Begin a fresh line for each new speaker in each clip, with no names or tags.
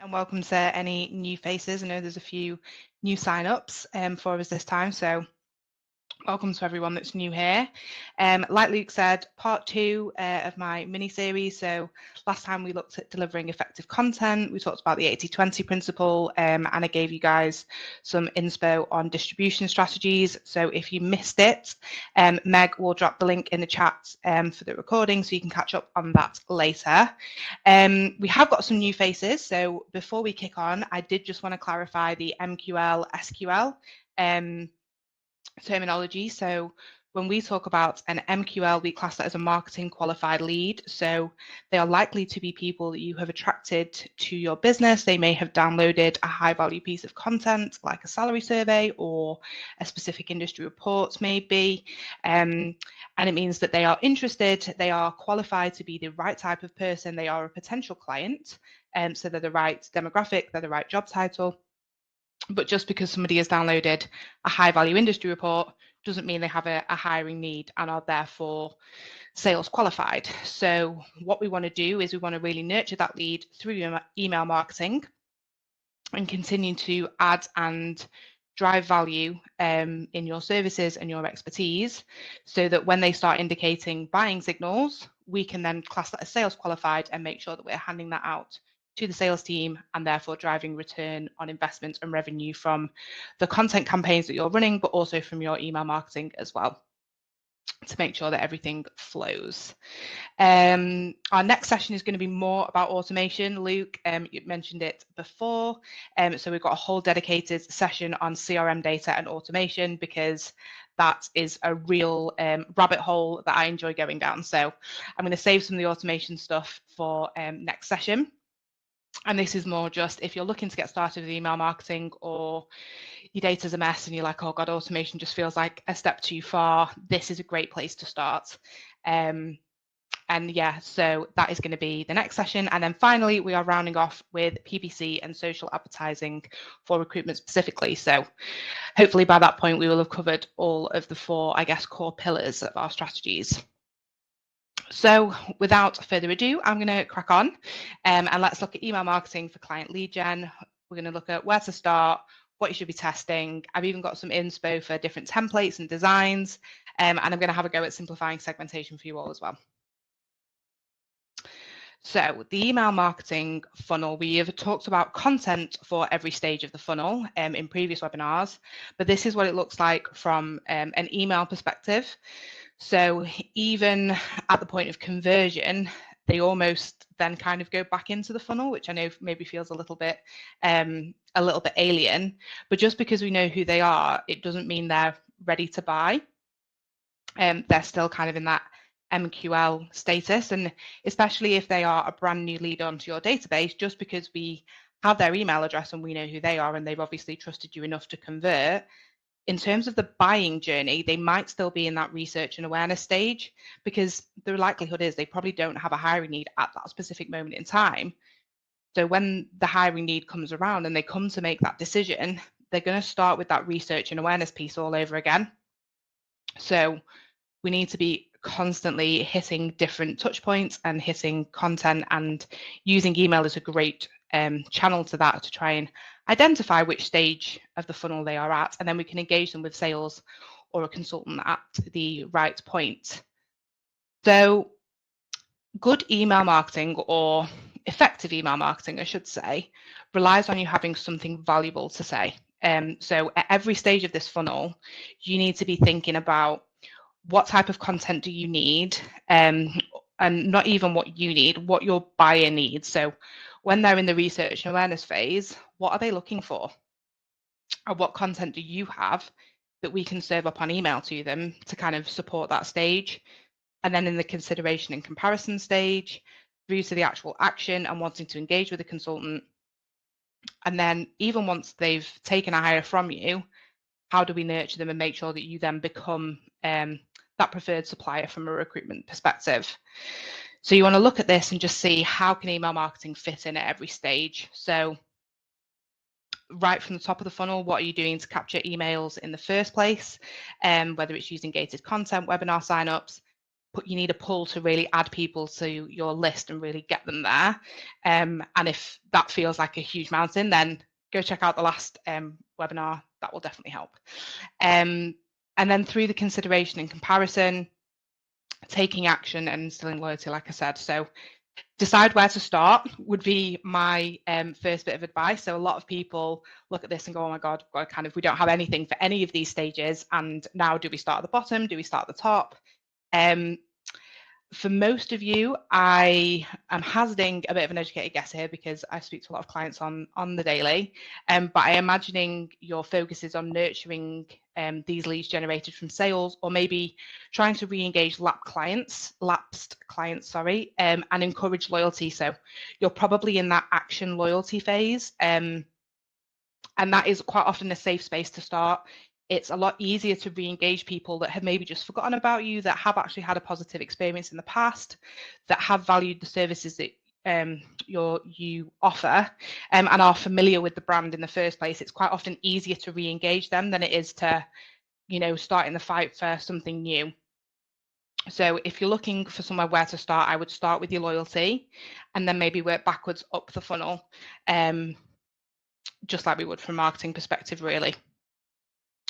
And welcome to any new faces. I know there's a few new sign-ups for us this time, so welcome to everyone that's new here. Like Luke said, part two of my mini-series. So last time we looked at delivering effective content, we talked about the 80-20 principle, and I gave you guys some inspo on distribution strategies. So if you missed it, Meg will drop the link in the chat for the recording, so you can catch up on that later. We have got some new faces. So before we kick on, I did just want to clarify the MQL, SQL terminology. So when we talk about an MQL, we class that as a marketing qualified lead. So they are likely to be people that you have attracted to your business. They may have downloaded a high value piece of content like a salary survey or a specific industry report maybe. And it means that they are interested, they are qualified to be the right type of person, they are a potential client. So they're the right demographic, they're the right job title. But just because somebody has downloaded a high value industry report doesn't mean they have a hiring need and are therefore sales qualified. So what we want to do is we want to really nurture that lead through email marketing and continue to add and drive value in your services and your expertise, so that when they start indicating buying signals, we can then class that as sales qualified and make sure that we're handing that out to the sales team and therefore driving return on investment and revenue from the content campaigns that you're running, but also from your email marketing as well, to make sure that everything flows. Our next session is going to be more about automation. Luke, you mentioned it before. So we've got a whole dedicated session on CRM data and automation, because that is a real rabbit hole that I enjoy going down. So I'm going to save some of the automation stuff for next session. And this is more just if you're looking to get started with email marketing, or your data's a mess and you're like, oh God, automation just feels like a step too far, this is a great place to start. And yeah, so that is going to be the next session. And then finally, we are rounding off with PPC and social advertising for recruitment specifically. So hopefully by that point, we will have covered all of the four, I guess, core pillars of our strategies. So without further ado, I'm going to crack on and let's look at email marketing for client lead gen. We're going to look at where to start, what you should be testing. I've even got some inspo for different templates and designs, and I'm going to have a go at simplifying segmentation for you all as well. So the email marketing funnel, we have talked about content for every stage of the funnel in previous webinars, but this is what it looks like from an email perspective. So even at the point of conversion, they almost then kind of go back into the funnel, which I know maybe feels a little bit alien, but just because we know who they are, it doesn't mean they're ready to buy. They're still kind of in that MQL status, and especially if they are a brand new lead onto your database, just because we have their email address and we know who they are and they've obviously trusted you enough to convert, in terms of the buying journey, they might still be in that research and awareness stage, because the likelihood is they probably don't have a hiring need at that specific moment in time. So when the hiring need comes around and they come to make that decision, they're going to start with that research and awareness piece all over again. So we need to be constantly hitting different touch points and hitting content, and using email as a great channel to that, to try and identify which stage of the funnel they are at, and then we can engage them with sales or a consultant at the right point. So good email marketing, or effective email marketing, I should say, relies on you having something valuable to say. So at every stage of this funnel, you need to be thinking about what type of content do you need, and not even what you need, what your buyer needs. So when they're in the research and awareness phase, what are they looking for? Or what content do you have that we can serve up on email to them to kind of support that stage? And then in the consideration and comparison stage, through to the actual action and wanting to engage with a consultant. And then even once they've taken a hire from you, how do we nurture them and make sure that you then become that preferred supplier from a recruitment perspective? So you want to look at this and just see, how can email marketing fit in at every stage? So right from the top of the funnel, what are you doing to capture emails in the first place? Whether it's using gated content, webinar signups, you need a pull to really add people to your list and really get them there. And if that feels like a huge mountain, then go check out the last webinar. That will definitely help. And then through the consideration and comparison, taking action and instilling loyalty, like I said. So decide where to start would be my first bit of advice. So a lot of people look at this and go, oh my God, we don't have anything for any of these stages. And now do we start at the bottom? Do we start at the top? For most of you, I am hazarding a bit of an educated guess here because I speak to a lot of clients on the daily, but I'm imagining your focus is on nurturing these leads generated from sales, or maybe trying to re-engage lapsed clients, and encourage loyalty. So you're probably in that action loyalty phase, and that is quite often a safe space to start. It's a lot easier to re-engage people that have maybe just forgotten about you, that have actually had a positive experience in the past, that have valued the services that you offer, and are familiar with the brand in the first place. It's quite often easier to re-engage them than it is to, start in the fight for something new. So if you're looking for somewhere where to start, I would start with your loyalty and then maybe work backwards up the funnel, just like we would from a marketing perspective, really.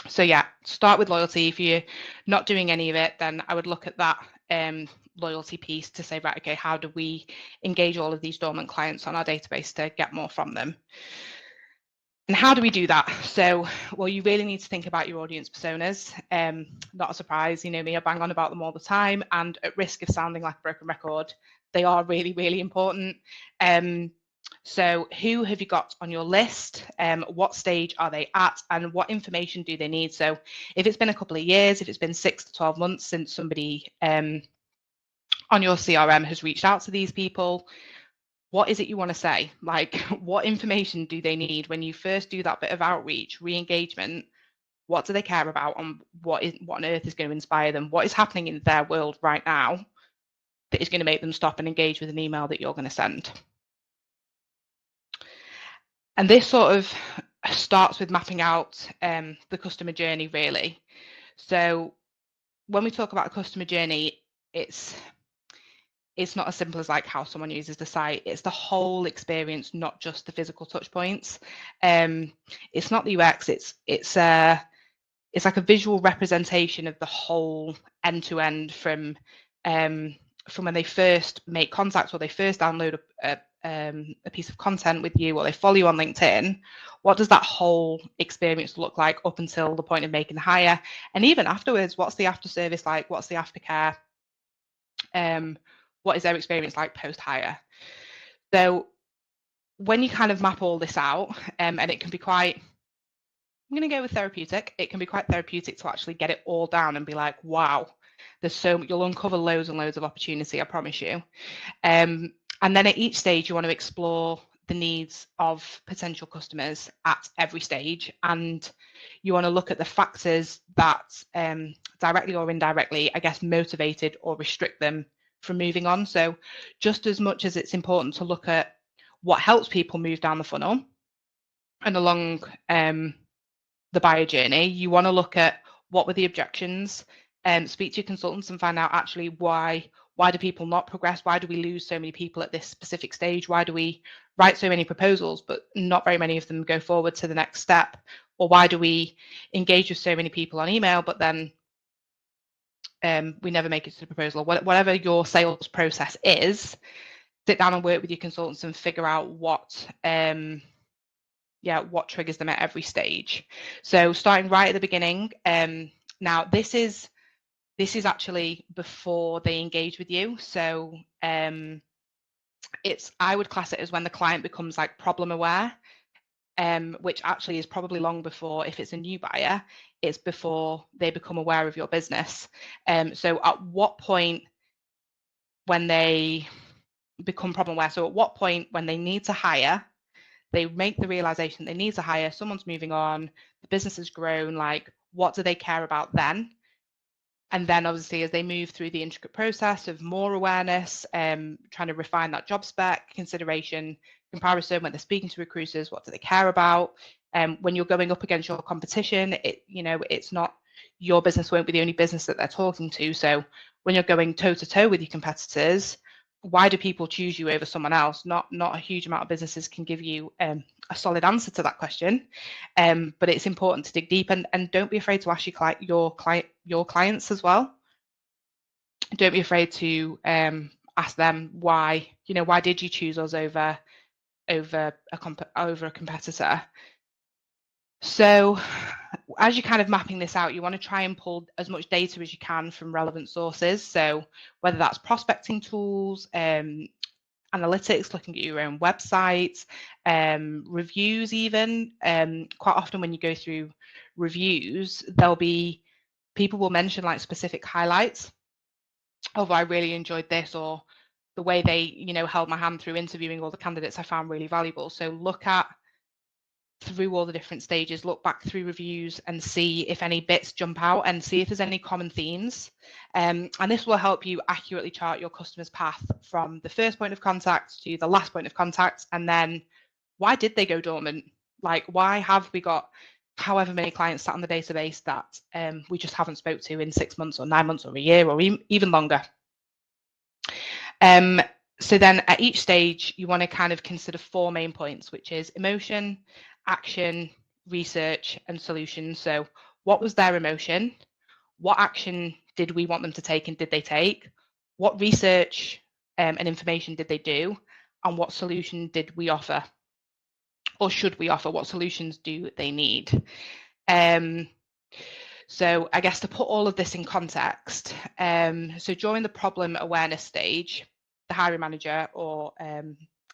So yeah, start with loyalty. If you're not doing any of it, then I would look at that loyalty piece to say, right, okay, how do we engage all of these dormant clients on our database to get more from them? And how do we do that? So, well, you really need to think about your audience personas. Not a surprise, you know me, I bang on about them all the time, and at risk of sounding like a broken record, they are really, really important. So who have you got on your list? What stage are they at? And what information do they need? So if it's been a couple of years, if it's been 6 to 12 months since somebody on your CRM has reached out to these people, what is it you want to say? Like, what information do they need when you first do that bit of outreach, re-engagement? What do they care about, and what on earth is going to inspire them? What is happening in their world right now that is going to make them stop and engage with an email that you're going to send? And this sort of starts with mapping out the customer journey, really. So when we talk about a customer journey, it's not as simple as like how someone uses the site. It's the whole experience, not just the physical touch points. It's not the UX. It's like a visual representation of the whole end to end from when they first make contact, or they first download a piece of content with you, or they follow you on LinkedIn. What does that whole experience look like up until the point of making the hire? And even afterwards, what's the after service like? What's the aftercare? What is their experience like post-hire? So when you kind of map all this out, and it can be quite, I'm going to go with therapeutic. It can be quite therapeutic to actually get it all down and be like, wow, you'll uncover loads and loads of opportunity, I promise you. And then at each stage, you want to explore the needs of potential customers at every stage. And you want to look at the factors that directly or indirectly, I guess, motivated or restrict them from moving on. So just as much as it's important to look at what helps people move down the funnel and along the buyer journey, you want to look at what were the objections, speak to your consultants and find out actually why do people not progress? Why do we lose so many people at this specific stage? Why do we write so many proposals, but not very many of them go forward to the next step? Or why do we engage with so many people on email, but then we never make it to the proposal? Whatever your sales process is, sit down and work with your consultants and figure out what triggers them at every stage. So starting right at the beginning. Now this is actually before they engage with you. So I would class it as when the client becomes like problem aware, which actually is probably long before, if it's a new buyer, it's before they become aware of your business. So at what point when they become problem aware? So at what point when they need to hire, they make the realization they need to hire, someone's moving on, the business has grown, like what do they care about then? And then obviously as they move through the intricate process of more awareness, trying to refine that job spec, consideration, comparison, when they're speaking to recruiters, what do they care about? When you're going up against your competition, it's not your business won't be the only business that they're talking to. So when you're going toe to toe with your competitors, why do people choose you over someone else? Not a huge amount of businesses can give you a solid answer to that question, but it's important to dig deep, and don't be afraid to ask your clients as well. Don't be afraid to ask them why did you choose us over a competitor. So as you're kind of mapping this out, you want to try and pull as much data as you can from relevant sources. So whether that's prospecting tools, analytics, looking at your own website, reviews even. Quite often when you go through reviews, people will mention like specific highlights of I really enjoyed this, or the way they, held my hand through interviewing all the candidates I found really valuable. So look at through all the different stages, look back through reviews and see if any bits jump out and see if there's any common themes. And this will help you accurately chart your customer's path from the first point of contact to the last point of contact. And then why did they go dormant? Like, why have we got however many clients sat on the database that we just haven't spoke to in 6 months or 9 months or a year or even longer? So then at each stage, you want to kind of consider 4 main points, which is emotion, action, research, and solution. So what was their emotion? What action did we want them to take and did they take? What research and information did they do? And what solution did we offer? Or should we offer? What solutions do they need? So I guess to put all of this in context, so during the problem awareness stage, the hiring manager or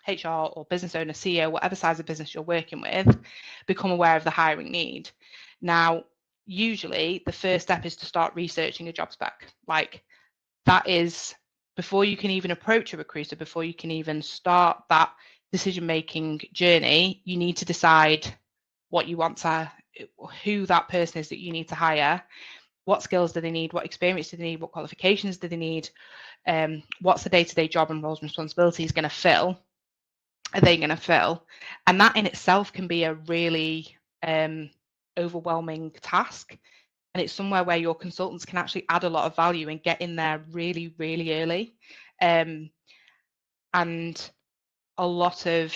HR or business owner, CEO, whatever size of business you're working with, become aware of the hiring need. Now, usually the first step is to start researching a job spec. Like, that is before you can even approach a recruiter, before you can even start that decision-making journey, you need to decide what you want to, who that person is that you need to hire, what skills do they need, what experience do they need, what qualifications do they need, what's the day-to-day job and roles and responsibilities going to fill, are they going to fill? And that in itself can be a really overwhelming task. And it's somewhere where your consultants can actually add a lot of value and get in there really, really early. And a lot of,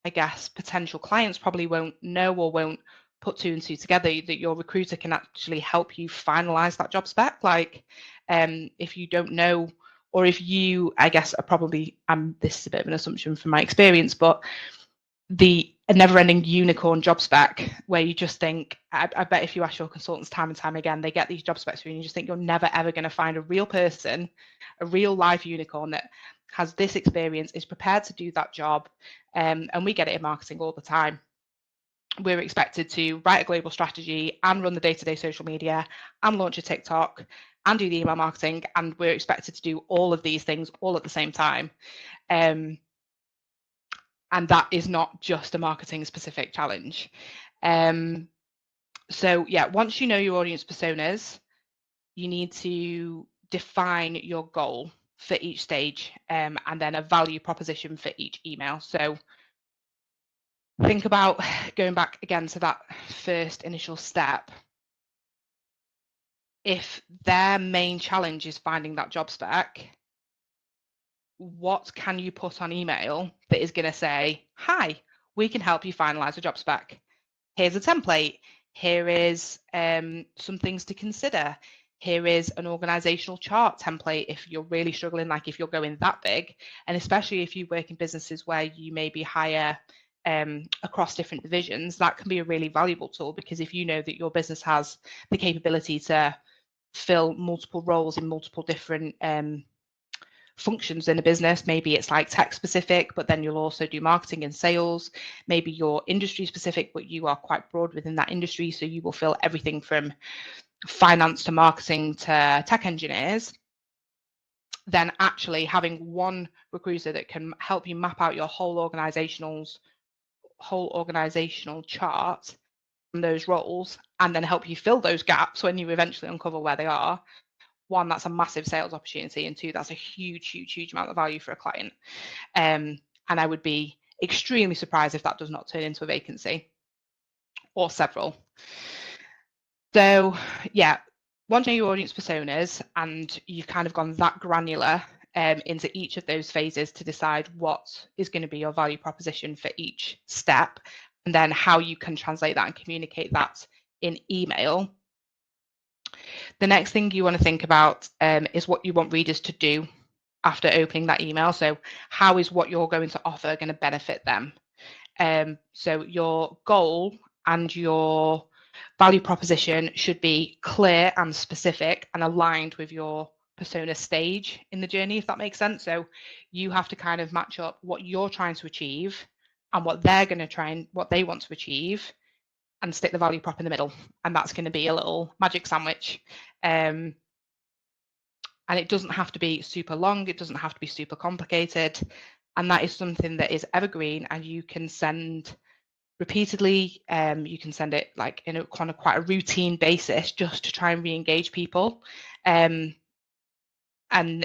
I guess, potential clients probably won't know or won't put 2 and 2 together that your recruiter can actually help you finalize that job spec. Like, if you don't know, or if you, I guess, are probably, this is a bit of an assumption from my experience, but a never-ending unicorn job spec where you just think, I bet if you ask your consultants time and time again, they get these job specs through and you just think you're never ever going to find a real person, a real life unicorn that has this experience, is prepared to do that job. And we get it in marketing all the time. We're expected to write a global strategy and run the day-to-day social media and launch a TikTok and do the email marketing, and we're expected to do all of these things all at the same time. And that is not just a marketing specific challenge. So yeah, once you know your audience personas, you need to define your goal for each stage, and then a value proposition for each email. So think about going back again to that first initial step. If their main challenge is finding that job spec, what can you put on email that is going to say, hi, we can help you finalize a job spec. Here's a template. Here is some things to consider. Here is an organizational chart template if you're really struggling, like if you're going that big, and especially if you work in businesses where you maybe hire across different divisions, that can be a really valuable tool, because if you know that your business has the capability to fill multiple roles in multiple different functions in a business, maybe it's like tech specific, but then you'll also do marketing and sales. Maybe you're industry specific, but you are quite broad within that industry, so you will fill everything from finance to marketing to tech engineers. Then actually having one recruiter that can help you map out your whole organizational chart from those roles, and then help you fill those gaps when you eventually uncover where they are. 1, that's a massive sales opportunity, and 2, that's a huge amount of value for a client. And I would be extremely surprised if that does not turn into a vacancy or several. So yeah, once you know your audience personas and you've kind of gone that granular into each of those phases to decide what is going to be your value proposition for each step, and then how you can translate that and communicate that in email. The next thing you want to think about is what you want readers to do after opening that email. So how is what you're going to offer going to benefit them? So your goal and your value proposition should be clear and specific and aligned with your persona stage in the journey, if that makes sense. So you have to kind of match up what you're trying to achieve and what they're going to try and what they want to achieve, and stick the value prop in the middle. And that's going to be a little magic sandwich. And it doesn't have to be super long. It doesn't have to be super complicated. And that is something that is evergreen and you can send repeatedly. You can send it like in a kind of quite a routine basis just to try and re-engage people. And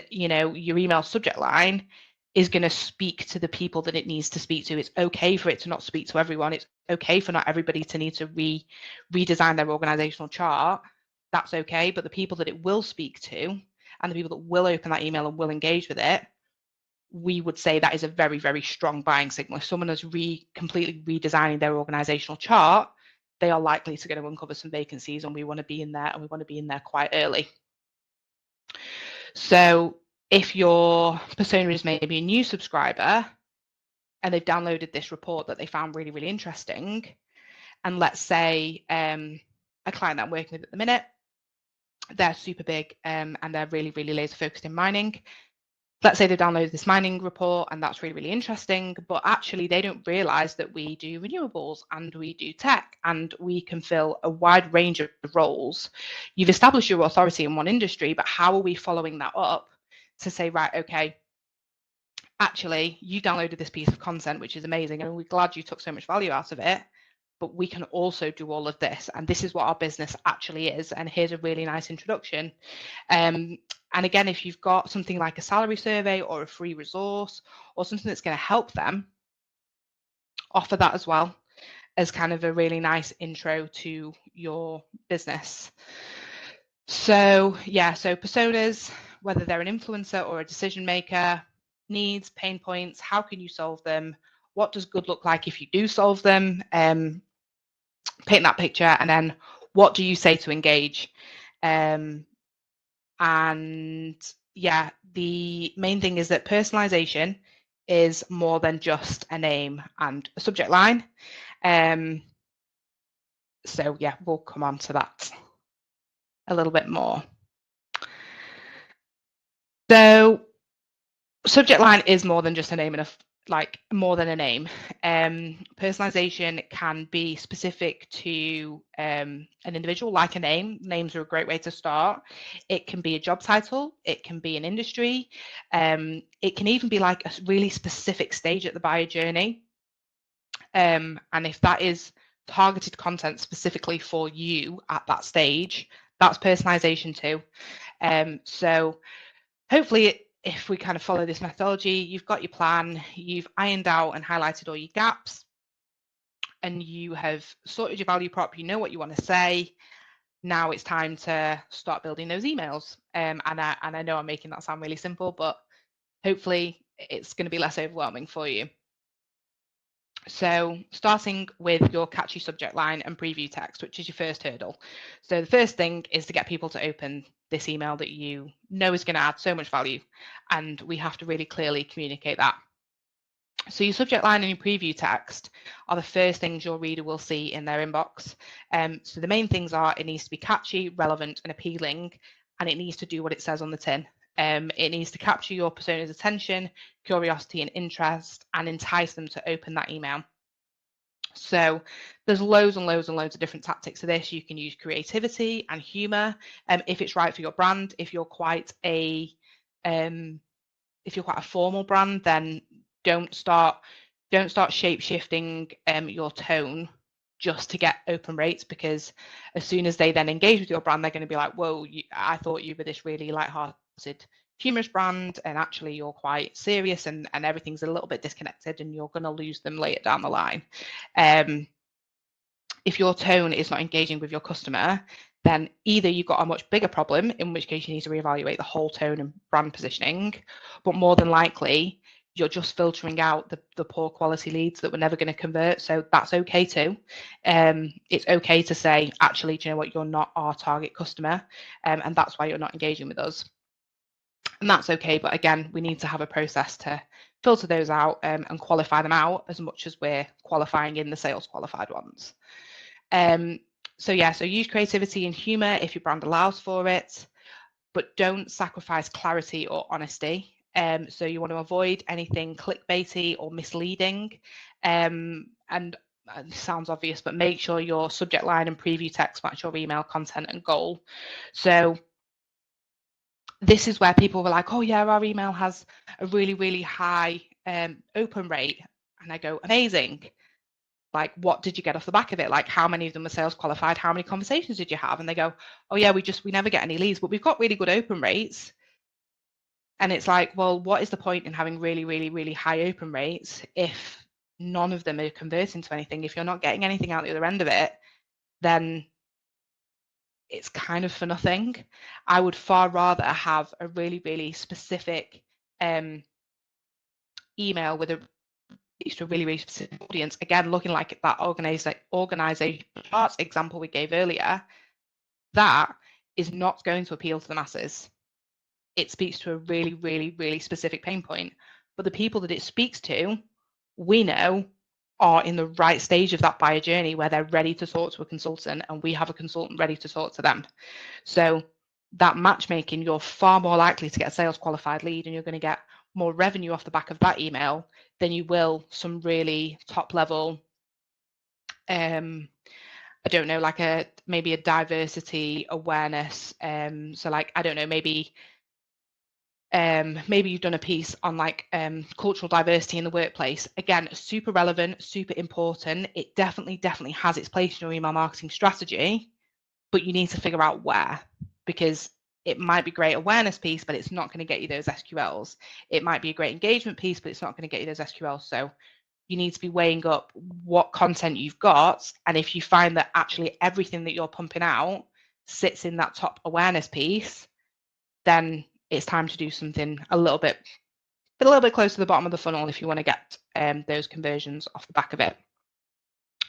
you know, your email subject line is going to speak to the people that it needs to speak to. It's okay for it to not speak to everyone. It's okay for not everybody to need to redesign their organizational chart. That's okay. But the people that it will speak to and the people that will open that email and will engage with it, we would say that is a very, very strong buying signal. If someone is completely redesigning their organizational chart, they are likely to going to uncover some vacancies, and we want to be in there, and we want to be in there quite early. So if your persona is maybe a new subscriber and they've downloaded this report that they found really, really interesting, and let's say a client that I'm working with at the minute, they're super big and they're really, really laser focused in mining. Let's say they download this mining report and that's really, really interesting, but actually they don't realize that we do renewables and we do tech and we can fill a wide range of roles. You've established your authority in one industry, but how are we following that up to say, right, okay, actually you downloaded this piece of content, which is amazing, and we're glad you took so much value out of it, but we can also do all of this, and this is what our business actually is, and here's a really nice introduction. And again, if you've got something like a salary survey or a free resource or something that's going to help them, offer that as well as kind of a really nice intro to your business. So yeah, so personas, whether they're an influencer or a decision maker, needs, pain points, how can you solve them? What does good look like if you do solve them? Paint that picture, and then what do you say to engage? And yeah, the main thing is that personalization is more than just a name and a subject line. So yeah, we'll come on to that a little bit more. So subject line is more than just a name and more than a name. Personalization can be specific to an individual, like a name. Names are a great way to start. It can be a job title. It can be an industry. It can even be like a really specific stage at the buyer journey. And if that is targeted content specifically for you at that stage, that's personalization too. So hopefully, if we kind of follow this methodology, you've got your plan, you've ironed out and highlighted all your gaps, and you have sorted your value prop, you know what you want to say. Now it's time to start building those emails. And I know I'm making that sound really simple, but hopefully it's going to be less overwhelming for you. So starting with your catchy subject line and preview text, which is your first hurdle. So the first thing is to get people to open this email that you know is going to add so much value, and we have to really clearly communicate that. So your subject line and your preview text are the first things your reader will see in their inbox. So the main things are it needs to be catchy, relevant and appealing, and it needs to do what it says on the tin. It needs to capture your persona's attention, curiosity and interest, and entice them to open that email. So there's loads and loads and loads of different tactics to this. You can use creativity and humor if it's right for your brand. If you're quite a formal brand, then don't start shape shifting your tone just to get open rates, because as soon as they then engage with your brand, they're going to be like, whoa, I thought you were this really lighthearted, humorous brand, and actually you're quite serious, and everything's a little bit disconnected, and you're going to lose them later down the line. If your tone is not engaging with your customer, then either you've got a much bigger problem, in which case you need to reevaluate the whole tone and brand positioning, but more than likely you're just filtering out the poor quality leads that we're never going to convert. So that's okay too. It's okay to say, actually, do you know what, you're not our target customer, and that's why you're not engaging with us. And that's okay, but again, we need to have a process to filter those out and qualify them out as much as we're qualifying in the sales qualified ones. So use creativity and humor if your brand allows for it, but don't sacrifice clarity or honesty. So you want to avoid anything clickbaity or misleading. And it sounds obvious, but make sure your subject line and preview text match your email content and goal. So this is where people were like, oh yeah, our email has a really, really high open rate. And I go, amazing. Like, what did you get off the back of it? Like, how many of them were sales qualified? How many conversations did you have? And they go, oh yeah, we never get any leads, but we've got really good open rates. And it's like, well, what is the point in having really, really, really high open rates if none of them are converting to anything? If you're not getting anything out the other end of it, then it's kind of for nothing. I would far rather have a really, really specific email with a really, really specific audience. Again, looking like that organization charts example we gave earlier, that is not going to appeal to the masses. It speaks to a really, really, really specific pain point. But the people that it speaks to, we know, are in the right stage of that buyer journey where they're ready to talk to a consultant, and we have a consultant ready to talk to them. So that matchmaking, you're far more likely to get a sales qualified lead, and you're going to get more revenue off the back of that email than you will some really top level I don't know, like maybe a diversity awareness. So like, I don't know, maybe you've done a piece on like cultural diversity in the workplace. Again, super relevant, super important. It definitely has its place in your email marketing strategy, but you need to figure out where, because it might be a great awareness piece, but it's not going to get you those SQLs. It might be a great engagement piece, but it's not going to get you those SQLs. So you need to be weighing up what content you've got. And if you find that actually everything that you're pumping out sits in that top awareness piece, then it's time to do something a little bit close to the bottom of the funnel if you want to get those conversions off the back of it.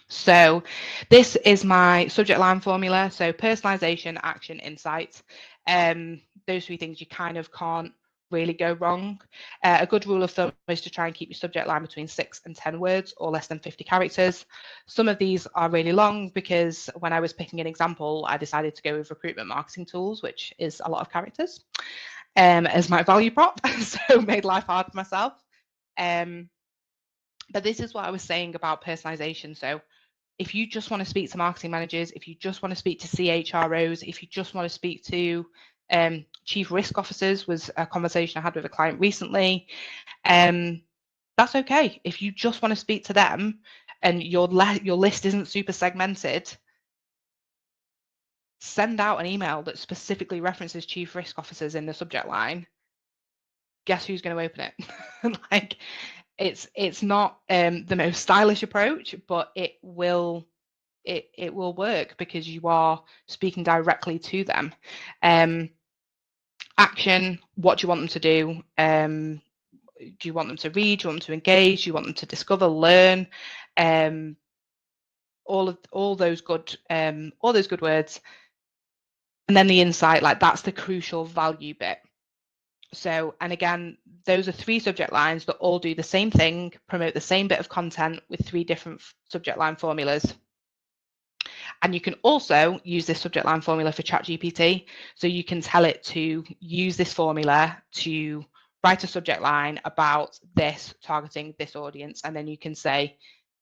So this is my subject line formula. So personalization, action, insights. Those three things you kind of can't really go wrong. A good rule of thumb is to try and keep your subject line between 6 and 10 words or less than 50 characters. Some of these are really long because when I was picking an example, I decided to go with recruitment marketing tools, which is a lot of characters, as my value prop. So made life hard for myself. But this is what I was saying about personalization. So if you just want to speak to marketing managers, if you just want to speak to CHROs, if you just want to speak to chief risk officers, was a conversation I had with a client recently. That's okay. If you just want to speak to them and your list isn't super segmented, send out an email that specifically references chief risk officers in the subject line. Guess who's going to open it? Like, it's not the most stylish approach, but it will work because you are speaking directly to them. Action, what do you want them to do? Do you want them to read? Do you want them to engage? Do you want them to discover, learn? All those good words. And then the insight, like that's the crucial value bit. So, and again, those are 3 subject lines that all do the same thing, promote the same bit of content with 3 different subject line formulas. And you can also use this subject line formula for ChatGPT. So you can tell it to use this formula to write a subject line about this, targeting this audience. And then you can say,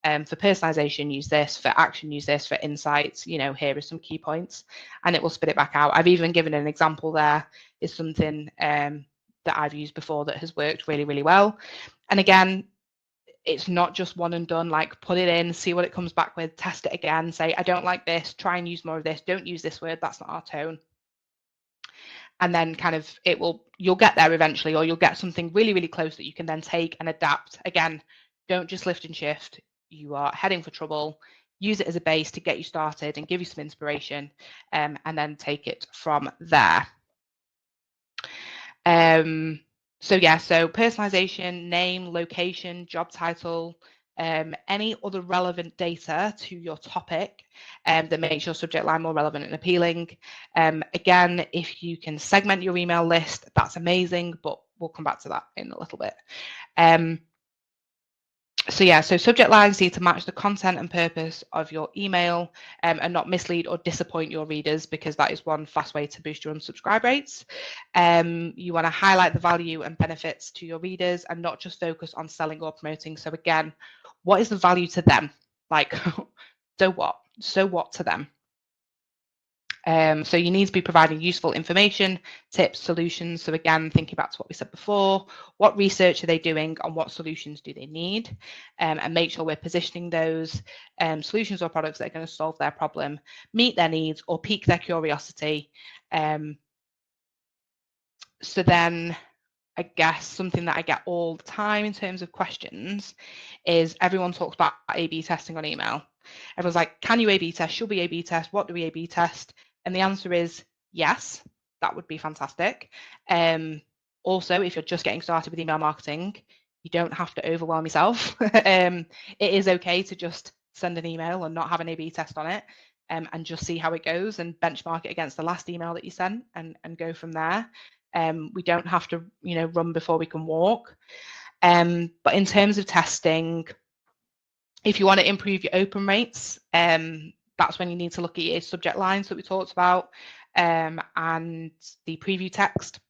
for personalization, use this, for action, use this, for insights, here are some key points, and it will spit it back out. I've even given an example there, is something that I've used before that has worked really, really well. And again, it's not just one and done, like put it in, see what it comes back with, test it again, say, I don't like this, try and use more of this, don't use this word, that's not our tone. And then kind of you'll get there eventually, or you'll get something really, really close that you can then take and adapt. Again, don't just lift and shift. You are heading for trouble. use it as a base to get you started and give you some inspiration, and then take it from there. So personalization, name, location, job title, any other relevant data to your topic that makes your subject line more relevant and appealing. Again, if you can segment your email list, that's amazing, but we'll come back to that in a little bit. So subject lines need to match the content and purpose of your email, and not mislead or disappoint your readers, because that is one fast way to boost your unsubscribe rates. You want to highlight the value and benefits to your readers and not just focus on selling or promoting. So again, what is the value to them? Like, so what to them? So you need to be providing useful information, tips, solutions. So again, thinking back to what we said before, what research are they doing and what solutions do they need? And make sure we're positioning those solutions or products that are going to solve their problem, meet their needs, or pique their curiosity. So then I guess something that I get all the time in terms of questions is everyone talks about A/B testing on email. Everyone's like, can you A/B test? Should we A/B test? What do we A/B test? And the answer is yes, that would be fantastic. Also, if you're just getting started with email marketing, you don't have to overwhelm yourself. It is okay to just send an email and not have an A/B test on it, and just see how it goes and benchmark it against the last email that you sent and go from there. We don't have to, run before we can walk. But in terms of testing, if you want to improve your open rates, that's when you need to look at your subject lines that we talked about, and the preview text.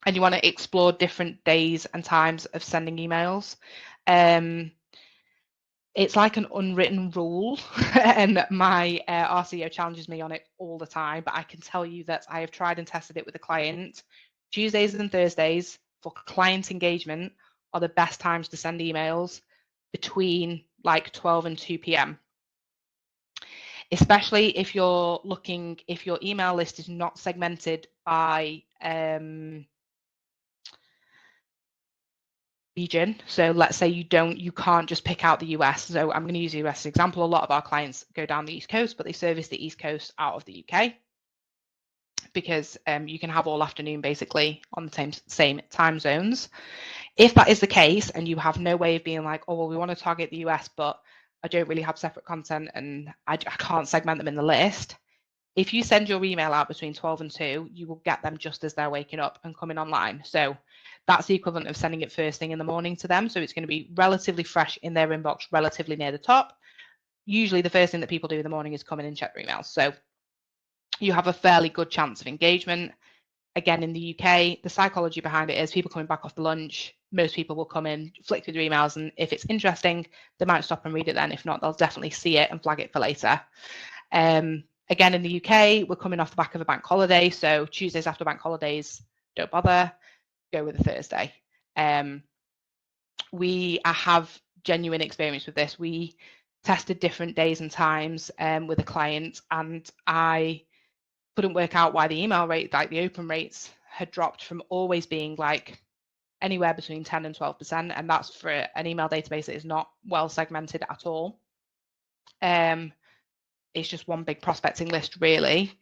And you want to explore different days and times of sending emails. It's like an unwritten rule, and my RCO challenges me on it all the time, but I can tell you that I have tried and tested it with a client. Tuesdays and Thursdays for client engagement are the best times to send emails, between like 12 and 2 p.m. Especially if your email list is not segmented by region. So let's say you can't just pick out the US. So I'm going to use the US as an example. A lot of our clients go down the East Coast, but they service the East Coast out of the UK, because you can have all afternoon basically on the same time zones. If that is the case and you have no way of being like, oh, well, we want to target the US, but I don't really have separate content and I can't segment them in the list. If you send your email out between 12 and 2, you will get them just as they're waking up and coming online. So that's the equivalent of sending it first thing in the morning to them. So it's going to be relatively fresh in their inbox, relatively near the top. Usually the first thing that people do in the morning is come in and check their emails. So you have a fairly good chance of engagement. Again, in the UK, the psychology behind it is people coming back off the lunch, most people will come in, flick through their emails, and if it's interesting, they might stop and read it then. If not, they'll definitely see it and flag it for later. Again, in the UK, we're coming off the back of a bank holiday, so Tuesdays after bank holidays, don't bother, go with a Thursday. I have genuine experience with this. We tested different days and times with a client, and I couldn't work out why the email rate, like the open rates, had dropped from always being like anywhere between 10 and 12%, and that's for an email database that is not well segmented at all. It's just one big prospecting list, really.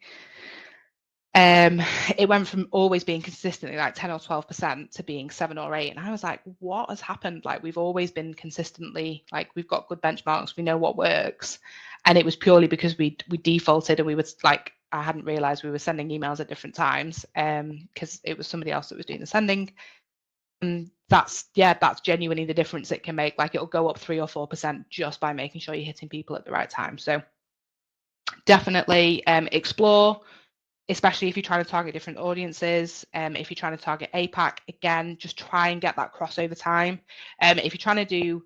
It went from always being consistently like 10 or 12% to being 7 or 8. And I was like, what has happened? Like, we've always been consistently, like, we've got good benchmarks, we know what works. And it was purely because we defaulted, and we was like, I hadn't realized we were sending emails at different times, because it was somebody else that was doing the sending. And that's genuinely the difference it can make. Like, it'll go up 3 or 4% just by making sure you're hitting people at the right time. So definitely explore, especially if you're trying to target different audiences. If you're trying to target APAC, again, just try and get that crossover time. If you're trying to do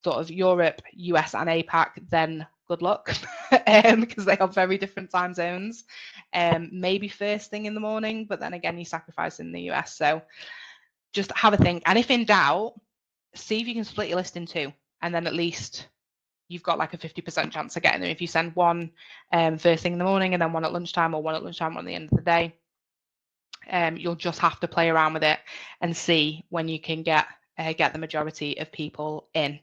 sort of Europe, US and APAC, then good luck, because they are very different time zones. Maybe first thing in the morning, but then again, you sacrifice in the US. So just have a think. And if in doubt, see if you can split your list in two, and then at least you've got like a 50% chance of getting them. If you send one first thing in the morning and then one at lunchtime, or one at lunchtime, one at the end of the day, you'll just have to play around with it and see when you can get the majority of people in.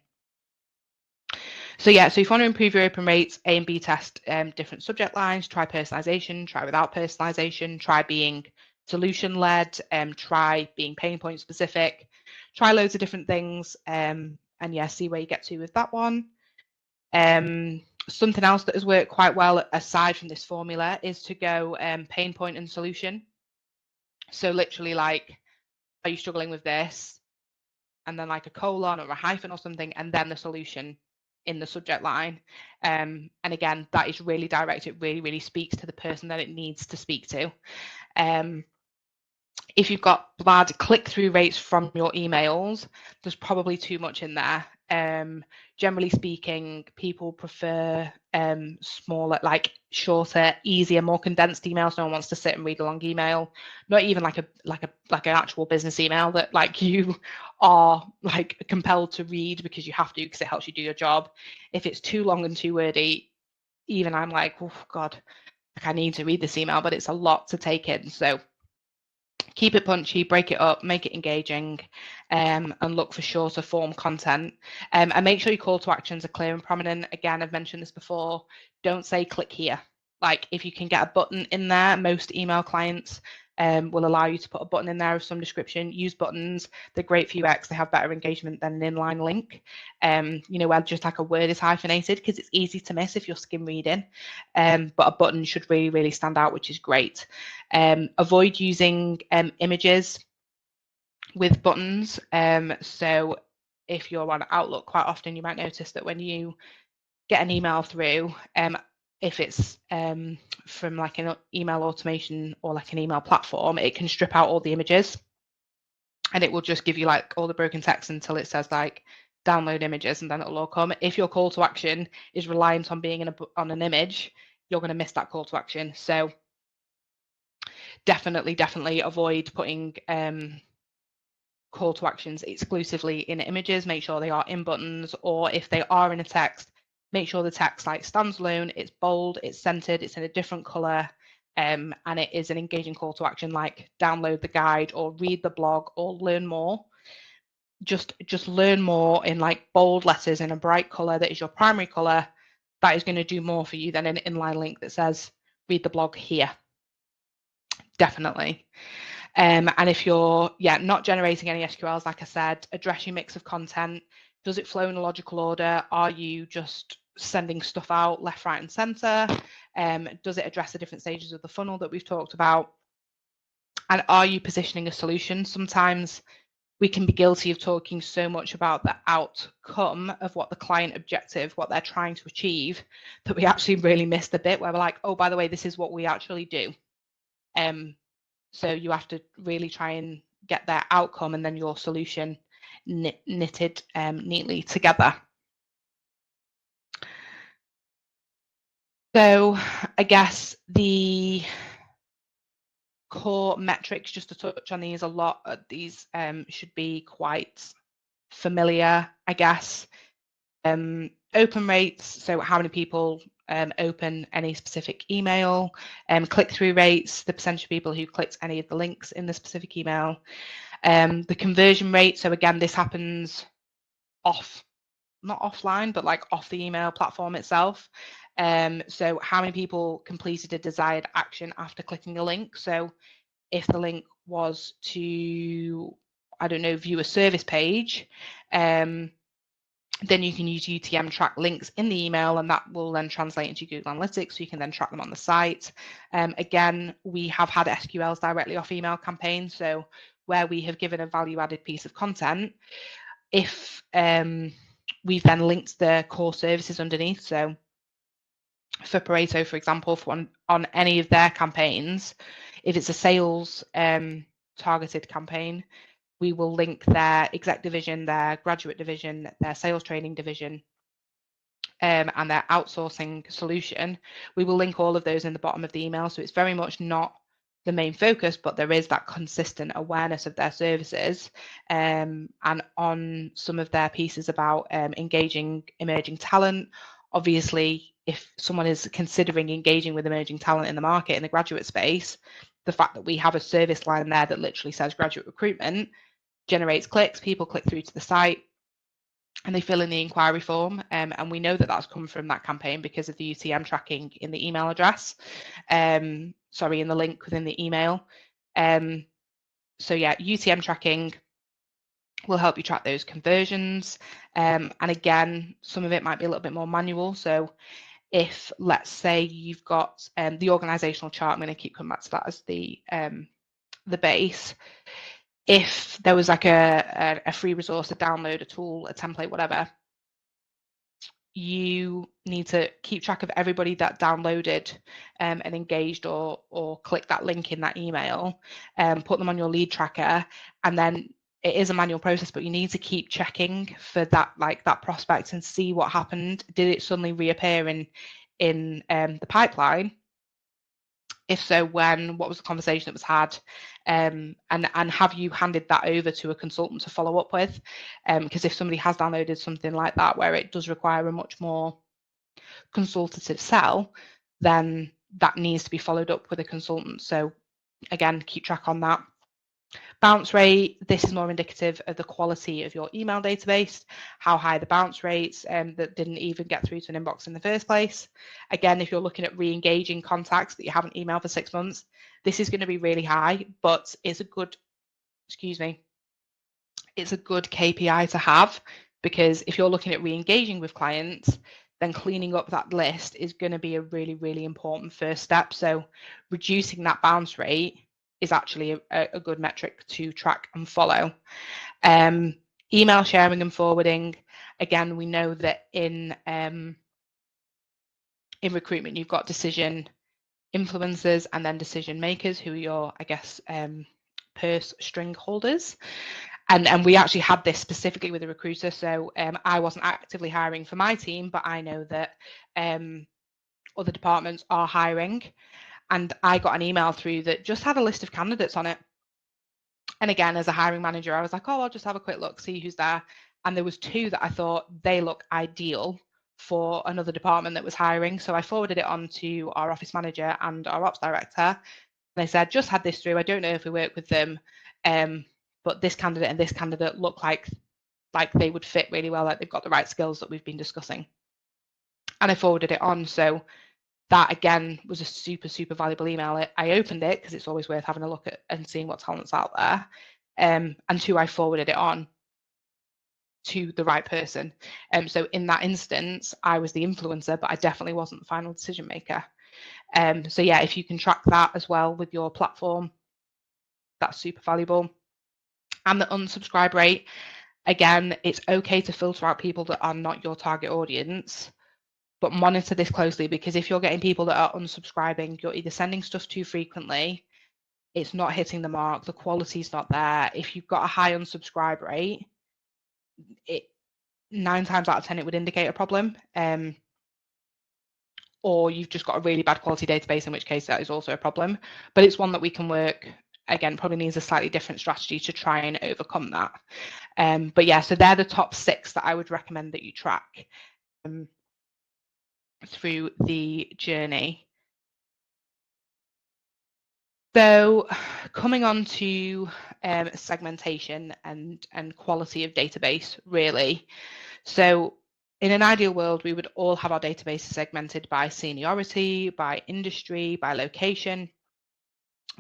So yeah, so if you want to improve your open rates, A and B test different subject lines, try personalization, try without personalization, try being solution led, try being pain point specific, try loads of different things, and yeah, see where you get to with that one. Something else that has worked quite well aside from this formula is to go pain point and solution. So literally like, are you struggling with this? And then like a colon or a hyphen or something, and then the solution in the subject line. And again, that is really direct. It really, really speaks to the person that it needs to speak to. If you've got bad click-through rates from your emails, there's probably too much in there. Generally speaking, people prefer smaller, like shorter, easier, more condensed emails. No one wants to sit and read a long email. Not even like an actual business email that like you are like compelled to read because you have to, because it helps you do your job. If it's too long and too wordy, even I'm like, oh God, like I need to read this email, but it's a lot to take in. So keep it punchy, break it up, make it engaging, and look for shorter form content. And make sure your call to actions are clear and prominent. Again, I've mentioned this before. Don't say click here. Like if you can get a button in there, most email clients will allow you to put a button in there of some description. Use buttons. They're great for UX. They have better engagement than an inline link. Where just like a word is hyphenated, because it's easy to miss if you're skim reading. But a button should really, really stand out, which is great. Avoid using images with buttons. So if you're on Outlook quite often, you might notice that when you get an email through, if it's from like an email automation or like an email platform, it can strip out all the images and it will just give you like all the broken text until it says like download images, and then it'll all come. If your call to action is reliant on being on an image, you're going to miss that call to action. So definitely avoid putting call to actions exclusively in images. Make sure they are in buttons, or if they are in a text, make sure the text like stands alone, it's bold, it's centered, it's in a different color, and it is an engaging call to action like download the guide or read the blog or learn more. Just learn more in like bold letters in a bright color that is your primary color. That is going to do more for you than an inline link that says read the blog here. Definitely. And if you're not generating any SQLs, like I said, address your mix of content. Does it flow in a logical order? Are you just sending stuff out left, right, and center? Does it address the different stages of the funnel that we've talked about? And are you positioning a solution? Sometimes we can be guilty of talking so much about the outcome of what the client objective, what they're trying to achieve, that we actually really miss the bit where we're like, oh, by the way, this is what we actually do. So you have to really try and get their outcome and then your solution knitted neatly together. So I guess the core metrics, just to touch on these a lot, these should be quite familiar, I guess. Open rates, so how many people open any specific email, click-through rates, the percentage of people who clicked any of the links in the specific email, the conversion rate. So again, this happens not offline, but like off the email platform itself. So how many people completed a desired action after clicking a link? So if the link was to, I don't know, view a service page, then you can use UTM track links in the email, and that will then translate into Google Analytics, so you can then track them on the site. Again, we have had SQLs directly off email campaigns, so where we have given a value-added piece of content, if we've then linked the core services underneath, so for Pareto, for example, on any of their campaigns, if it's a sales targeted campaign, we will link their exec division, their graduate division, their sales training division, and their outsourcing solution. We will link all of those in the bottom of the email. So it's very much not the main focus, but there is that consistent awareness of their services. And on some of their pieces about engaging emerging talent, obviously, if someone is considering engaging with emerging talent in the market in the graduate space, the fact that we have a service line there that literally says graduate recruitment generates clicks, people click through to the site, and they fill in the inquiry form, and we know that that's come from that campaign because of the UTM tracking in the email address, in the link within the email. So yeah, UTM tracking will help you track those conversions. And again, some of it might be a little bit more manual. So if, let's say, you've got the organizational chart, I'm going to keep coming back to that as the base. If there was like a free resource, a download, a tool, a template, whatever, you need to keep track of everybody that downloaded and engaged or clicked that link in that email, put them on your lead tracker, and then it is a manual process, but you need to keep checking for that, like that prospect, and see what happened. Did it suddenly reappear in the pipeline? If so, when? What was the conversation that was had? And have you handed that over to a consultant to follow up with? Because if somebody has downloaded something like that where it does require a much more consultative sell, then that needs to be followed up with a consultant. So again, keep track on that. Bounce rate, this is more indicative of the quality of your email database, how high the bounce rates that didn't even get through to an inbox in the first place. Again, if you're looking at re-engaging contacts that you haven't emailed for 6 months, this is going to be really high, but it's a good, it's a good KPI to have, because if you're looking at re-engaging with clients, then cleaning up that list is going to be a really, really important first step. So reducing that bounce rate is actually a good metric to track and follow. Email sharing and forwarding. Again, we know that in recruitment, you've got decision influencers and then decision makers, who are your, I guess, purse string holders. And we actually had this specifically with a recruiter. So I wasn't actively hiring for my team, but I know that other departments are hiring. And I got an email through that just had a list of candidates on it. And again, as a hiring manager, I was like, oh, I'll just have a quick look, see who's there. And there was 2 that I thought they look ideal for another department that was hiring. So I forwarded it on to our office manager and our ops director. And I said, just had this through. I don't know if we work with them, but this candidate and this candidate look like they would fit really well, like they've got the right skills that we've been discussing. And I forwarded it on. So that again was a super, super valuable email. I opened it because it's always worth having a look at and seeing what talent's out there. And 2, I forwarded it on to the right person. So in that instance, I was the influencer, but I definitely wasn't the final decision maker. So yeah, if you can track that as well with your platform, that's super valuable. And the unsubscribe rate, again, it's okay to filter out people that are not your target audience, but monitor this closely, because if you're getting people that are unsubscribing, you're either sending stuff too frequently, it's not hitting the mark, the quality's not there. If you've got a high unsubscribe rate, 9 times out of 10 it would indicate a problem, or you've just got a really bad quality database, in which case that is also a problem. But it's one that we can work, again, probably needs a slightly different strategy to try and overcome that. But yeah, so they're the top 6 that I would recommend that you track through the journey. So coming on to segmentation and quality of database, really. So in an ideal world, we would all have our databases segmented by seniority, by industry, by location.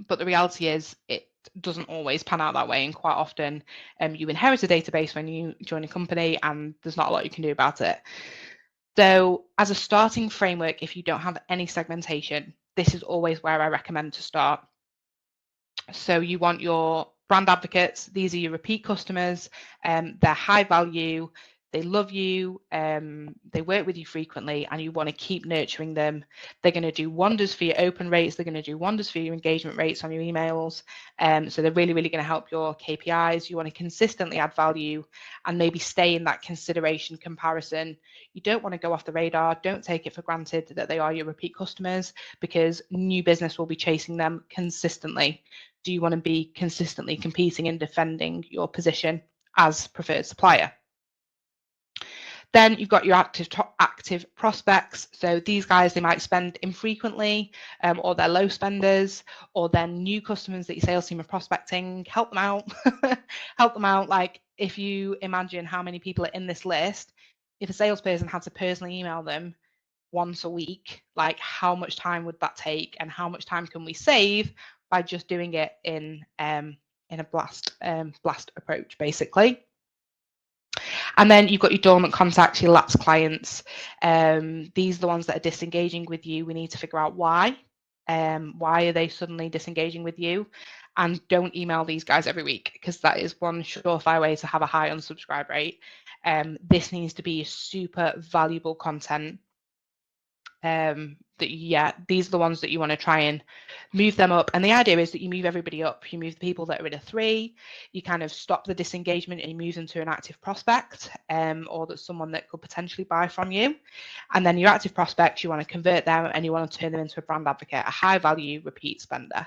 But the reality is it doesn't always pan out that way. And quite often you inherit a database when you join a company and there's not a lot you can do about it. So as a starting framework, if you don't have any segmentation, this is always where I recommend to start. So you want your brand advocates. These are your repeat customers. They're high value. They love you. They work with you frequently, and you want to keep nurturing them. They're going to do wonders for your open rates. They're going to do wonders for your engagement rates on your emails. So they're really, really going to help your KPIs. You want to consistently add value and maybe stay in that consideration comparison. You don't want to go off the radar. Don't take it for granted that they are your repeat customers, because new business will be chasing them consistently. Do you want to be consistently competing and defending your position as preferred supplier? Then you've got your active prospects. So these guys, they might spend infrequently, or they're low spenders, or they're new customers that your sales team are prospecting. Help them out. Help them out. Like, if you imagine how many people are in this list, if a salesperson had to personally email them once a week, like, how much time would that take, and how much time can we save by just doing it in a blast approach, basically. And then you've got your dormant contacts, your lapsed clients. These are the ones that are disengaging with you. We need to figure out why. Why are they suddenly disengaging with you? And don't email these guys every week, because that is one surefire way to have a high unsubscribe rate. This needs to be super valuable content. These are the ones that you want to try and move them up. And the idea is that you move everybody up. You move the people that are in a 3, you kind of stop the disengagement and you move them to an active prospect, or that's someone that could potentially buy from you. And then your active prospects, you want to convert them and you want to turn them into a brand advocate, a high value repeat spender.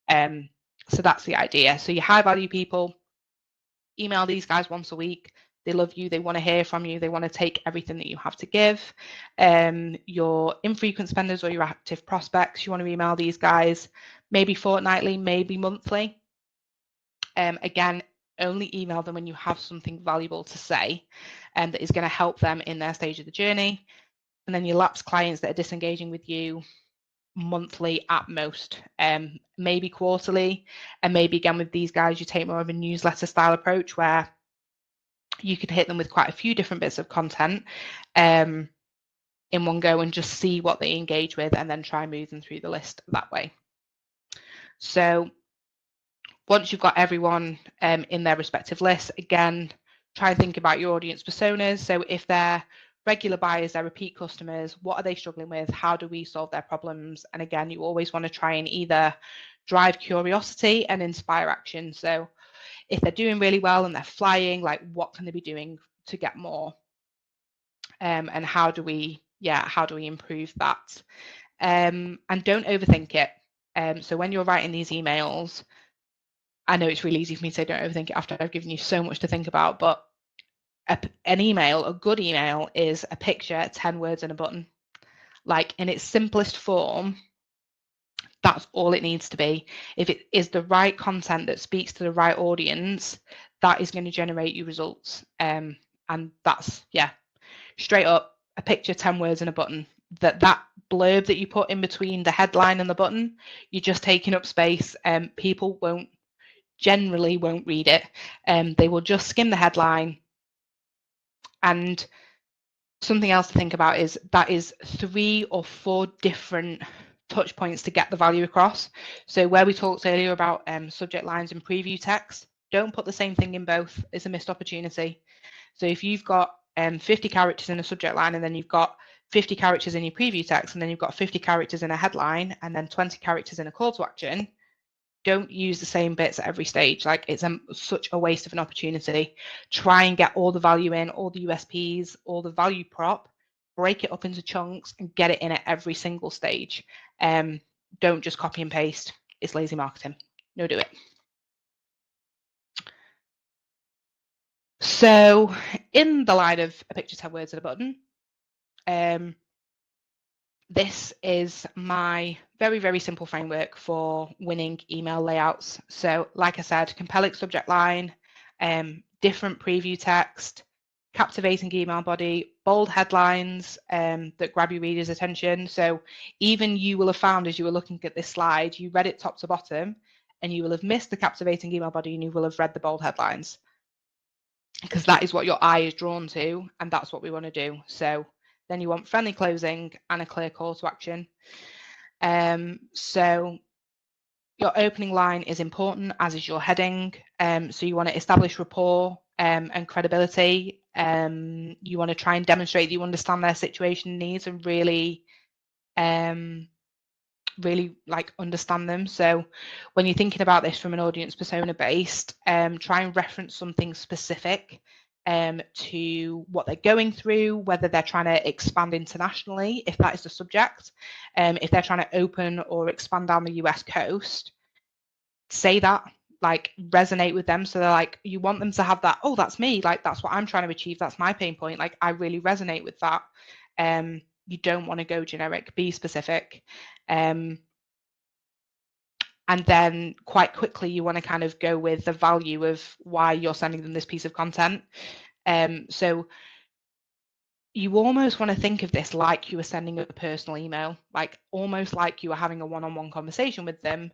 So that's the idea. So your high value people, email these guys once a week. They love you, they want to hear from you, they want to take everything that you have to give. Your infrequent spenders or your active prospects, you want to email these guys maybe fortnightly, maybe monthly. Again, only email them when you have something valuable to say, that is going to help them in their stage of the journey. And then your lapsed clients that are disengaging with you, monthly at most, maybe quarterly. And maybe again with these guys, you take more of a newsletter style approach where you can hit them with quite a few different bits of content in one go and just see what they engage with, and then try and move them through the list that way. So once you've got everyone in their respective lists, again, try and think about your audience personas. So if they're regular buyers, they're repeat customers, what are they struggling with? How do we solve their problems? And again, you always want to try and either drive curiosity and inspire action. So if they're doing really well and they're flying, like, what can they be doing to get more? And how do we improve that? And don't overthink it. So when you're writing these emails, I know it's really easy for me to say don't overthink it after I've given you so much to think about, but an email, a good email, is a picture, 10 words and a button. Like, in its simplest form, that's all it needs to be. If it is the right content that speaks to the right audience, that is going to generate you results. And that's, straight up, a picture, 10 words and a button. That blurb that you put in between the headline and the button, you're just taking up space. People generally won't read it. They will just skim the headline. And something else to think about is that is 3 or 4 different touch points to get the value across. So where we talked earlier about subject lines and preview text, don't put the same thing in both. It's a missed opportunity. So if you've got 50 characters in a subject line, and then you've got 50 characters in your preview text, and then you've got 50 characters in a headline, and then 20 characters in a call to action, don't use the same bits at every stage. Like, it's such a waste of an opportunity. Try and get all the value in, all the USPs, all the value prop, break it up into chunks and get it in at every single stage. Don't just copy and paste. It's lazy marketing. No, do it. So in the line of a picture, 10 words and a button, this is my very, very simple framework for winning email layouts. So like I said, compelling subject line, different preview text, captivating email body, bold headlines that grab your reader's attention. So even you will have found, as you were looking at this slide, you read it top to bottom and you will have missed the captivating email body and you will have read the bold headlines, because that is what your eye is drawn to, and that's what we want to do. So then you want friendly closing and a clear call to action. So your opening line is important, as is your heading. So you want to establish rapport and credibility. You want to try and demonstrate that you understand their situation and needs, and really like understand them. So when you're thinking about this from an audience persona based, try and reference something specific to what they're going through, whether they're trying to expand internationally, if that is the subject, if they're trying to open or expand down the US coast, say that. like resonate with them. So they're like, you want them to have that, oh, that's me, like that's what I'm trying to achieve, that's my pain point, like I really resonate with that. You don't want to go generic, be specific. And then quite quickly you want to kind of go with the value of why you're sending them this piece of content. So you almost want to think of this like you were sending a personal email, like almost like you were having a one-on-one conversation with them,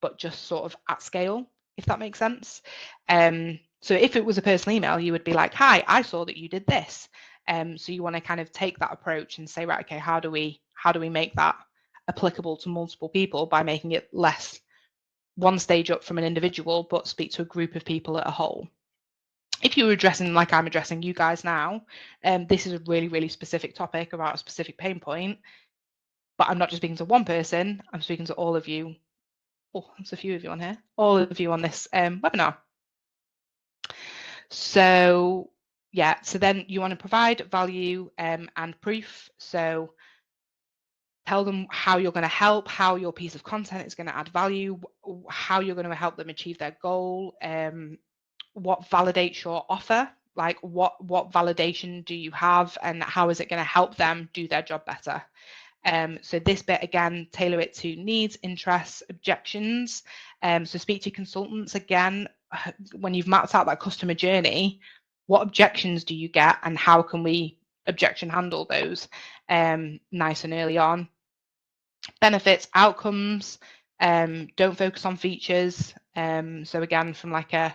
but just sort of at scale, if that makes sense. So if it was a personal email, you would be like, hi, I saw that you did this. So you want to kind of take that approach and say, right, okay, how do we make that applicable to multiple people by making it less one stage up from an individual, but speak to a group of people at a whole. If you were addressing, like I'm addressing you guys now, this is a really, really specific topic about a specific pain point, but I'm not just speaking to one person, I'm speaking to all of you. Oh, there's a few of you on here, all of you on this webinar. So yeah, so then you want to provide value and proof. So tell them how you're going to help, how your piece of content is going to add value, how you're going to help them achieve their goal, what validates your offer, like what validation do you have, and how is it going to help them do their job better. So this bit, again, tailor it to needs, interests, objections. So speak to consultants again, when you've mapped out that customer journey, what objections do you get and how can we objection handle those nice and early on. Benefits, outcomes, don't focus on features. So again, from like a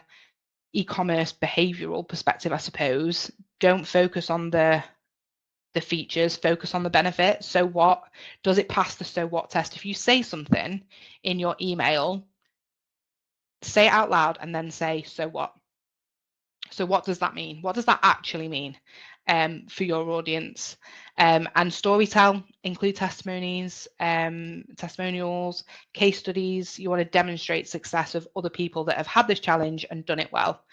e-commerce behavioral perspective, I suppose, don't focus on the features, focus on the benefit. So what does it pass the so what test? If you say something in your email, say it out loud and then say so what. So what does that mean? What does that actually mean for your audience? And storytell, include testimonies, testimonials, case studies. You want to demonstrate success of other people that have had this challenge and done it well.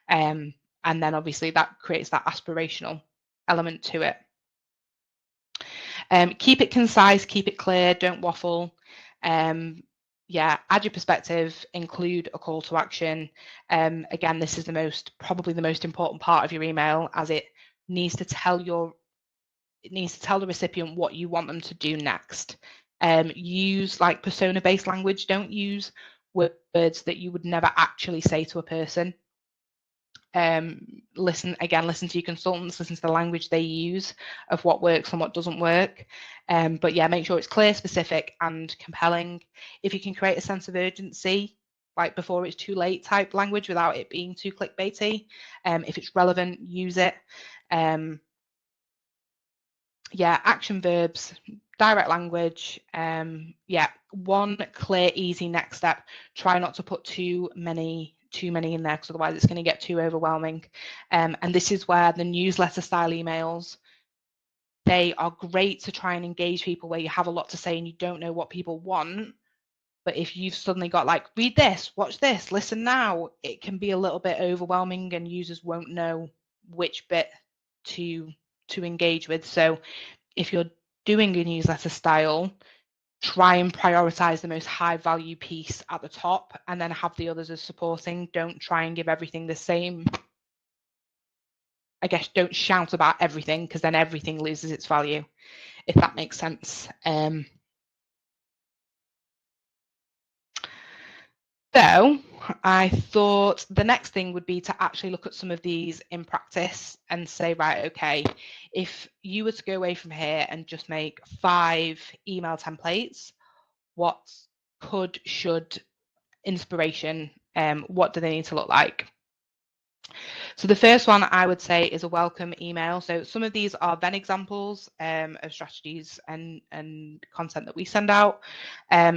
And then obviously that creates that aspirational element to it. Keep it concise, keep it clear, don't waffle. Yeah, add your perspective, include a call to action. Again, this is probably the most important part of your email, as it needs to tell the recipient what you want them to do next. Use like persona-based language. Don't use words that you would never actually say to a person. Listen to your consultants, listen to the language they use of what works and what doesn't work. But yeah, make sure it's clear, specific and compelling. If you can create a sense of urgency, like before it's too late type language without it being too clickbaity. If it's relevant, use it. Yeah, action verbs, direct language. Yeah, one clear, easy next step. Try not to put too many in there, because otherwise it's going to get too overwhelming. And this is where the newsletter style emails, they are great to try and engage people where you have a lot to say and you don't know what people want. But if you've suddenly got like, read this, watch this, listen now, it can be a little bit overwhelming and users won't know which bit to engage with. So if you're doing a newsletter style, try and prioritize the most high value piece at the top and then have the others as supporting. Don't try and give everything the same. I guess don't shout about everything, because then everything loses its value, if that makes sense. So I thought the next thing would be to actually look at some of these in practice and say, right, okay, if you were to go away from here and just make 5 email templates, what could, should, inspiration, what do they need to look like? So the first one I would say is a welcome email. So some of these are Venn examples of strategies and content that we send out.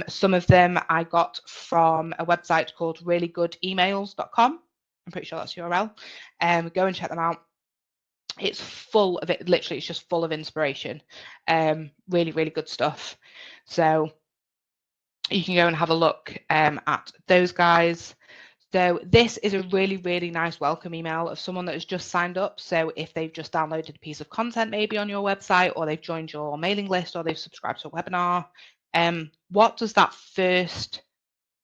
Some of them I got from a website called reallygoodemails.com. I'm pretty sure that's the URL. Go and check them out. It's full of it. Literally, it's just full of inspiration. Really, really good stuff. So you can go and have a look at those guys. So this is a really, really nice welcome email of someone that has just signed up. So if they've just downloaded a piece of content maybe on your website, or they've joined your mailing list, or they've subscribed to a webinar, what does that first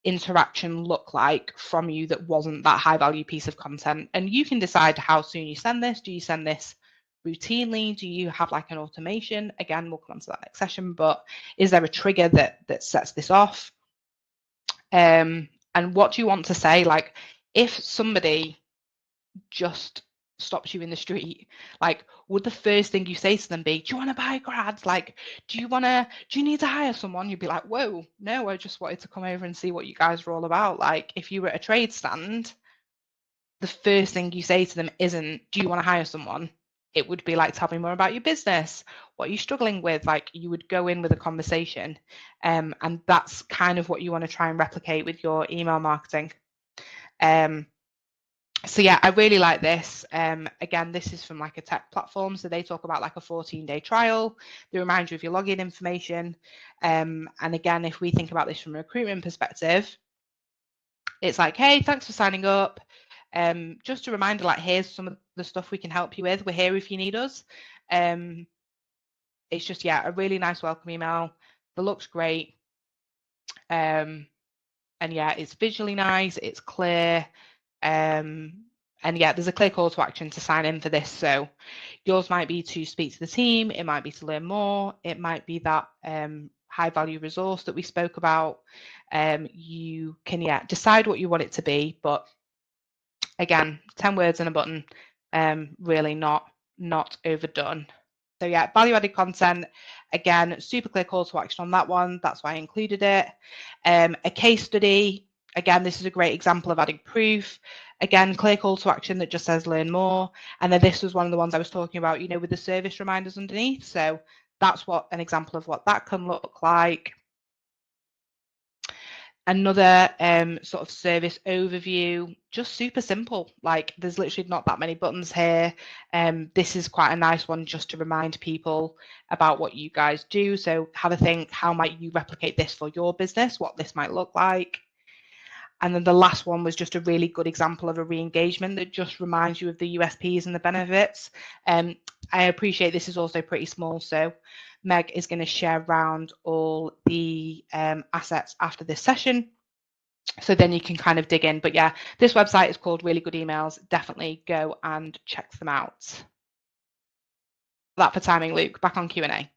interaction look like from you that wasn't that high value piece of content? And you can decide how soon you send this. Do you send this routinely? Do you have like an automation? Again, we'll come on to that next session, but is there a trigger that sets this off? And what do you want to say? Like, if somebody just stops you in the street, like, would the first thing you say to them be, do you want to buy grads? Like, do you need to hire someone? You'd be like, whoa, no, I just wanted to come over and see what you guys are all about. Like, if you were at a trade stand, the first thing you say to them isn't, do you want to hire someone? It would be like, tell me more about your business. What are you struggling with? Like, you would go in with a conversation. And that's kind of what you want to try and replicate with your email marketing. So yeah, I really like this. Again, this is from like a tech platform. So they talk about like a 14-day trial. They remind you of your login information. And again, if we think about this from a recruitment perspective, it's like, hey, thanks for signing up. Just a reminder, like, here's some of the stuff we can help you with. We're here if you need us. It's just, yeah, a really nice welcome email. The looks great. And yeah, it's visually nice. It's clear. And yeah, there's a clear call to action to sign in for this. So yours might be to speak to the team. It might be to learn more. It might be that high value resource that we spoke about. You can, yeah, decide what you want it to be. But again, 10 words and a button, really not overdone. So yeah, value added content, again, super clear call to action on that one. That's why I included it. A case study, again, this is a great example of adding proof. Again, clear call to action that just says learn more. And then this was one of the ones I was talking about, you know, with the service reminders underneath. So that's what an example of what that can look like. Another sort of service overview, just super simple. Like, there's literally not that many buttons here. This is quite a nice one just to remind people about what you guys do. So have a think, how might you replicate this for your business, what this might look like. And then the last one was just a really good example of a re-engagement that just reminds you of the USPs and the benefits. I appreciate this is also pretty small, so Meg is going to share around all the assets after this session. So then you can kind of dig in. But yeah, this website is called Really Good Emails. Definitely go and check them out. That for timing, Luke. Back on Q&A.